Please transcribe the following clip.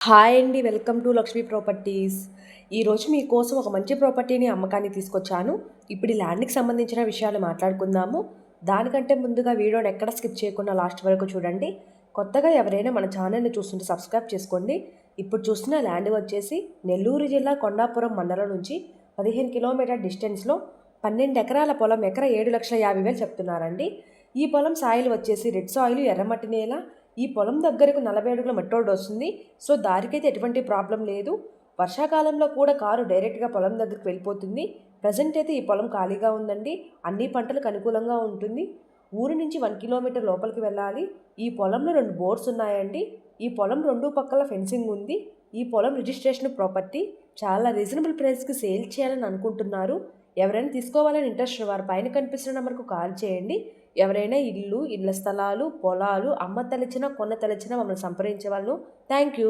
Hi అండి. Welcome to Lakshmi properties. ఈరోజు మీకోసం ఒక మంచి ప్రాపర్టీని అమ్మకానికి తీసుకొచ్చాను. ఇప్పుడు ఈ ల్యాండ్‌కి సంబంధించిన విషయాలు మాట్లాడుకుందాము. దానికంటే ముందుగా వీడియోని ఎక్కడ స్కిప్ చేయకుండా లాస్ట్ వరకు చూడండి. కొత్తగా ఎవరైనా మన ఛానల్‌ని చూస్తుంటే సబ్స్క్రైబ్ చేసుకోండి. ఇప్పుడు చూస్తున్న ల్యాండ్ వచ్చేసి నెల్లూరు జిల్లా కొండాపురం మండలం నుంచి 15 కిలోమీటర్ డిస్టెన్స్‌లో 12 ఎకరాల పొలం ఎకరా 7,50,000 చెప్తున్నారండి. ఈ పొలం సాయిల్ వచ్చేసి రెడ్ సాయిల్, ఎర్రమట్టి నేల. ఈ పొలం దగ్గరకు 40 అడుగుల మట్టి రోడ్డు వస్తుంది. సో దారికైతే ఎటువంటి ప్రాబ్లం లేదు. వర్షాకాలంలో కూడా కారు డైరెక్ట్గా పొలం దగ్గరికి వెళ్ళిపోతుంది. ప్రజెంట్ అయితే ఈ పొలం ఖాళీగా ఉందండి. అన్ని పంటలకు అనుకూలంగా ఉంటుంది. ఊరు నుంచి 1 కిలోమీటర్ లోపలికి వెళ్ళాలి. ఈ పొలంలో 2 బోర్స్ ఉన్నాయండి. ఈ పొలం 2 పక్కల ఫెన్సింగ్ ఉంది. ఈ పొలం రిజిస్ట్రేషన్ ప్రాపర్టీ చాలా రీజనబుల్ ప్రైస్కి సేల్ చేయాలని అనుకుంటున్నారు. ఎవరైనా తీసుకోవాలని ఇంట్రెస్ట్ వారి పైన కనిపిస్తున్న నెంబర్కు కాల్ చేయండి. ఎవరైనా ఇళ్ళ స్థలాలు, పొలాలు అమ్మ తలచిన, కొన్న తలచిన మమ్మల్ని సంప్రదించే వాళ్ళు. Thank you.